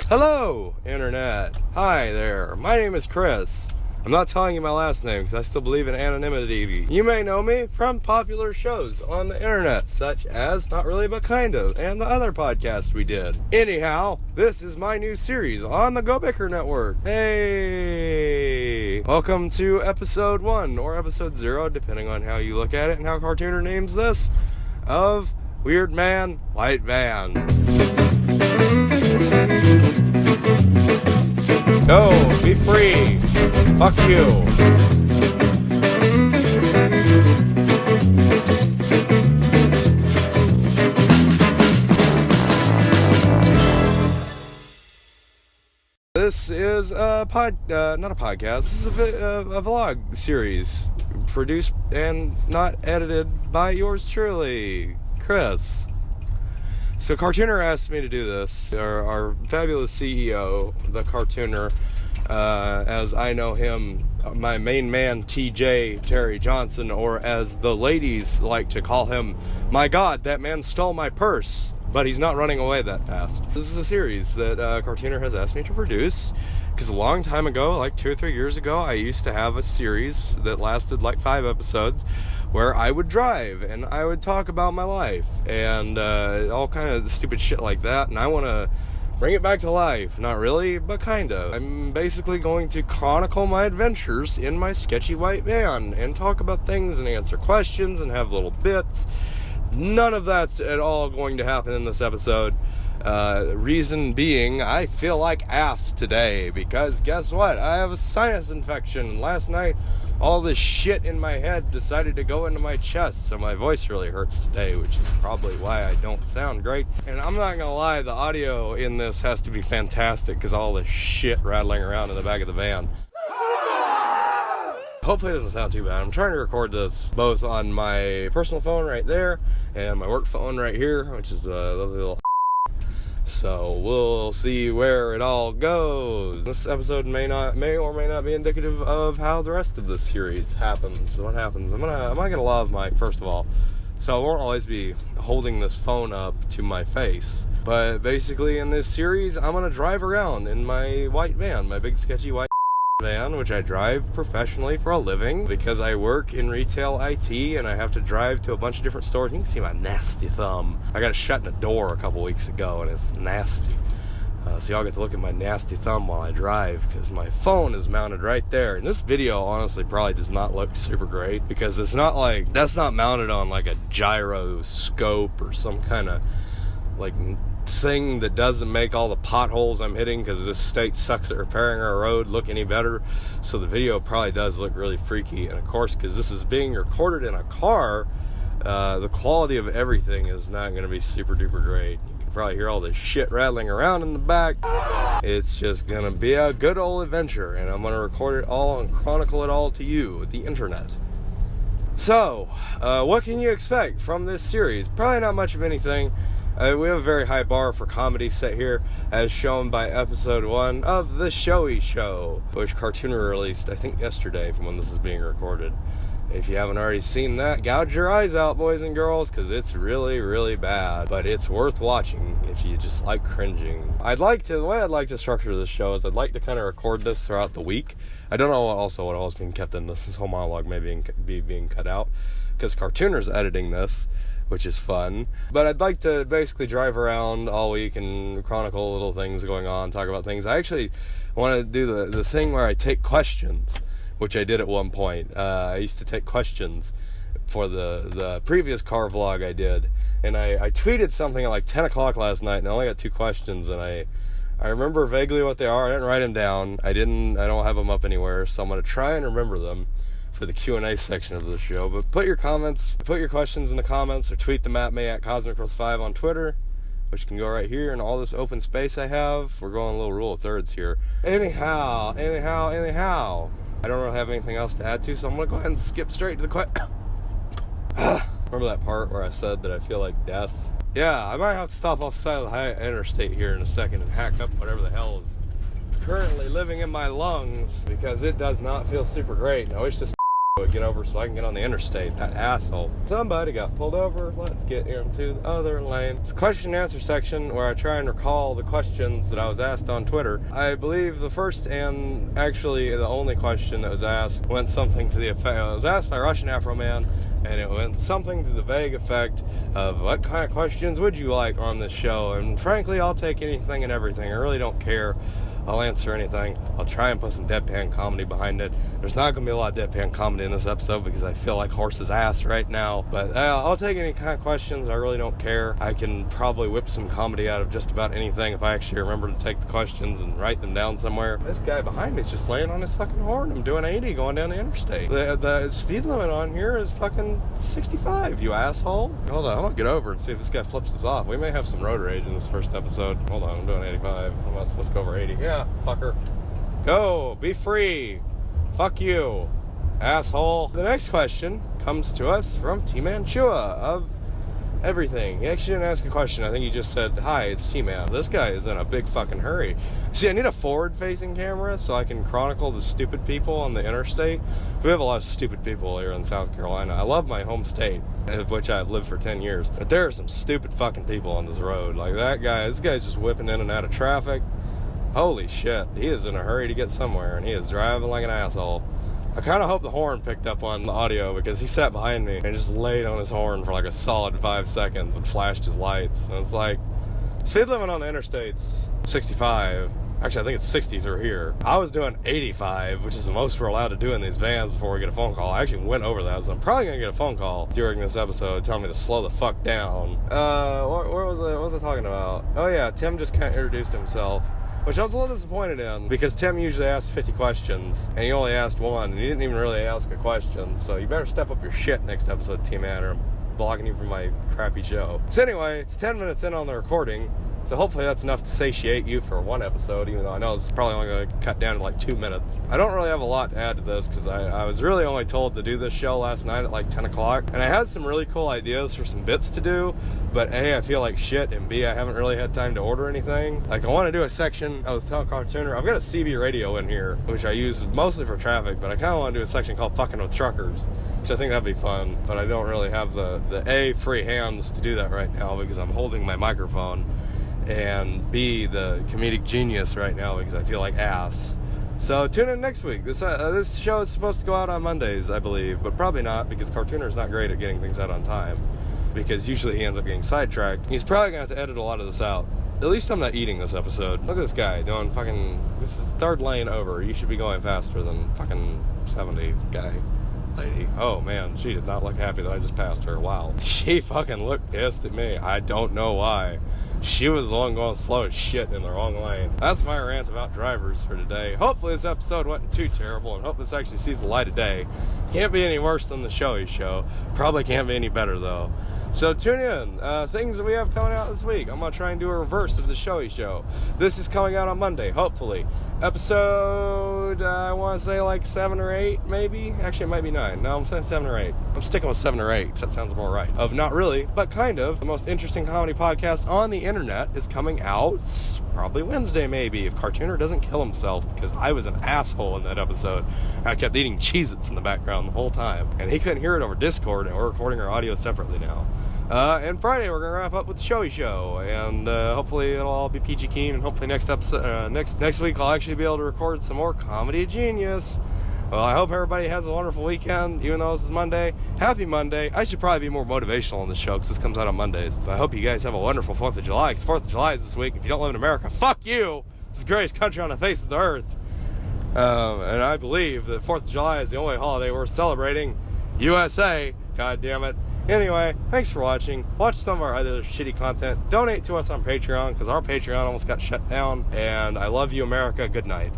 Hello, Internet. Hi there. My name is Chris. I'm not telling you my last name because I still believe in anonymity. You may know me from popular shows on the Internet, such as Not Really But Kind Of, and the other podcast we did. Anyhow, this is my new series on the GoBicker network. Hey! Welcome to episode 1, or episode 0, depending on how you look at it and how Cartooner names this, of Weird Man, White Van. Go, be free. Fuck you. This is a not a podcast. This is a vlog series produced and not edited by yours truly, Chris. So Cartooner asked me to do this. Our fabulous CEO, the Cartooner, as I know him, my main man, TJ, Terry Johnson, or as the ladies like to call him, my God, that man stole my purse, but he's not running away that fast. This is a series that Cartooner has asked me to produce, because a long time ago, like 2 or 3 years ago, I used to have a series that lasted like 5 episodes, where I would drive, and I would talk about my life, and all kind of stupid shit like that, and I want to bring it back to life. Not really, but kind of. I'm basically going to chronicle my adventures in my sketchy white van, and talk about things, and answer questions, and have little bits. None of that's at all going to happen in this episode. Reason being, I feel like ass today, because guess what? I have a sinus infection. Last night, all this shit in my head decided to go into my chest, so my voice really hurts today, which is probably why I don't sound great. And I'm not gonna lie, the audio in this has to be fantastic, because all this shit rattling around in the back of the van. Hopefully it doesn't sound too bad. I'm trying to record this both on my personal phone right there, and my work phone right here, which is a lovely little. So we'll see where it all goes. This episode may or may not be indicative of how the rest of this series happens. What happens? I'm not gonna love Mike, first of all, so I won't always be holding this phone up to my face. But basically, in this series, I'm gonna drive around in my white van, my big sketchy white van, which I drive professionally for a living because I work in retail IT and I have to drive to a bunch of different stores. You can see my nasty thumb. I got it shut in a door a couple weeks ago and it's nasty. So y'all get to look at my nasty thumb while I drive because my phone is mounted right there. And this video honestly probably does not look super great because it's not like, that's not mounted on like a gyroscope or some kind of like thing that doesn't make all the potholes I'm hitting because this state sucks at repairing our road look any better. So the video probably does look really freaky, and of course because this is being recorded in a car, the quality of everything is not going to be super duper great. You can probably hear all this shit rattling around in the back. It's just going to be a good old adventure, and I'm going to record it all and chronicle it all to you, the internet. So what can you expect from this series? Probably not much of anything. We have a very high bar for comedy set here, as shown by episode 1 of The Showy Show, which Cartooner released, I think, yesterday from when this is being recorded. If you haven't already seen that, gouge your eyes out, boys and girls, because it's really, really bad. But it's worth watching if you just like cringing. The way I'd like to structure this show is I'd like to kind of record this throughout the week. I don't know what all is being kept in this. This whole monologue may be being cut out, because Cartooner's editing this, which is fun. But I'd like to basically drive around all week and chronicle little things going on, talk about things. I actually want to do the thing where I take questions, which I did at one point. I used to take questions for the previous car vlog I did. And I tweeted something at like 10 o'clock last night, and I only got 2 questions, and I remember vaguely what they are. I didn't write them down. I don't have them up anywhere, so I'm going to try and remember them for the Q&A section of the show. But put your questions in the comments, or tweet them at me at CosmicRose5 on Twitter, which can go right here in all this open space I have. We're going a little rule of thirds here. Anyhow. I don't really have anything else to add to, so I'm going to go ahead and skip straight to the question. Remember that part where I said that I feel like death? Yeah, I might have to stop off the side of the interstate here in a second and hack up whatever the hell is currently living in my lungs, because it does not feel super great. I wish this get over so I can get on the interstate. That asshole. Somebody got pulled over. Let's get into the other lane. It's a question and answer section where I try and recall the questions that I was asked on Twitter. I believe the first and actually the only question that was asked went something to the effect. It was asked by Russian Afro Man, and it went something to the vague effect of, what kind of questions would you like on this show? And frankly, I'll take anything and everything. I really don't care. I'll answer anything. I'll try and put some deadpan comedy behind it. There's not going to be a lot of deadpan comedy in this episode because I feel like horse's ass right now. But I'll take any kind of questions. I really don't care. I can probably whip some comedy out of just about anything if I actually remember to take the questions and write them down somewhere. This guy behind me is just laying on his fucking horn. I'm doing 80 going down the interstate. The speed limit on here is fucking 65, you asshole. Hold on, I'm going to get over and see if this guy flips us off. We may have some road rage in this first episode. Hold on, I'm doing 85. Let's go over 80. Yeah, fucker. Go, be free. Fuck you, asshole. The next question comes to us from T-Man Chua of everything. He actually didn't ask a question. I think he just said, hi, it's T-Man. This guy is in a big fucking hurry. See, I need a forward-facing camera so I can chronicle the stupid people on the interstate. We have a lot of stupid people here in South Carolina. I love my home state, of which I've lived for 10 years. But there are some stupid fucking people on this road. Like this guy's just whipping in and out of traffic. Holy shit, he is in a hurry to get somewhere, and he is driving like an asshole. I kind of hope the horn picked up on the audio because he sat behind me and just laid on his horn for like a solid 5 seconds and flashed his lights. And it's like, speed limit on the interstate's 65. Actually, I think it's 60 through here. I was doing 85, which is the most we're allowed to do in these vans before we get a phone call. I actually went over that, so I'm probably going to get a phone call during this episode telling me to slow the fuck down. Where was I? What was I talking about? Oh yeah, Tim just kind of introduced himself, which I was a little disappointed in because Tim usually asks 50 questions and he only asked one and he didn't even really ask a question. So you better step up your shit next episode, T-Man, or I'm blocking you from my crappy show. So anyway, it's 10 minutes in on the recording. So hopefully that's enough to satiate you for one episode, even though I know it's probably only going to cut down to like 2 minutes. I don't really have a lot to add to this because I was really only told to do this show last night at like 10 o'clock. And I had some really cool ideas for some bits to do, but A, I feel like shit, and B, I haven't really had time to order anything. Like I want to do a section, I was telling Cartooner, I've got a CB radio in here, which I use mostly for traffic, but I kind of want to do a section called Fucking with Truckers, which I think that'd be fun, but I don't really have the A, free hands to do that right now because I'm holding my microphone, and B, the comedic genius right now because I feel like ass. So tune in next week. This show is supposed to go out on Mondays, I believe, but probably not because Cartooner's not great at getting things out on time because usually he ends up getting sidetracked. He's probably going to have to edit a lot of this out. At least I'm not eating this episode. Look at this guy doing fucking... This is third lane over. You should be going faster than fucking 70 guy. Lady. Oh man, she did not look happy that I just passed her. Wow. She fucking looked pissed at me. I don't know why. She was the one going slow as shit in the wrong lane. That's my rant about drivers for today. Hopefully this episode wasn't too terrible and hope this actually sees the light of day. Can't be any worse than the Showy Show. Probably can't be any better though. So tune in. Things that we have coming out this week. I'm going to try and do a reverse of the Showy Show. This is coming out on Monday, hopefully. Episode, I want to say like 7 or 8, maybe? Actually, it might be 9. No, I'm saying 7 or 8. I'm sticking with 7 or 8, because that sounds more right. Of not really, but kind of. The most interesting comedy podcast on the internet is coming out probably Wednesday, maybe, if Cartooner doesn't kill himself, because I was an asshole in that episode. I kept eating Cheez-Its in the background the whole time, and he couldn't hear it over Discord, and we're recording our audio separately now. And Friday we're gonna wrap up with the Showy Show, and hopefully it'll all be PG keen, and hopefully next episode, next week I'll actually be able to record some more Comedy Genius. Well, I hope everybody has a wonderful weekend, even though this is Monday. Happy Monday. I should probably be more motivational on the show because this comes out on Mondays. But I hope you guys have a wonderful 4th of July, because 4th of July is this week. If you don't live in America, fuck you. This is the greatest country on the face of the earth. And I believe that 4th of July is the only holiday we're celebrating. USA. God damn it. Anyway, thanks for watching. Watch some of our other shitty content. Donate to us on Patreon, because our Patreon almost got shut down. And I love you, America. Good night.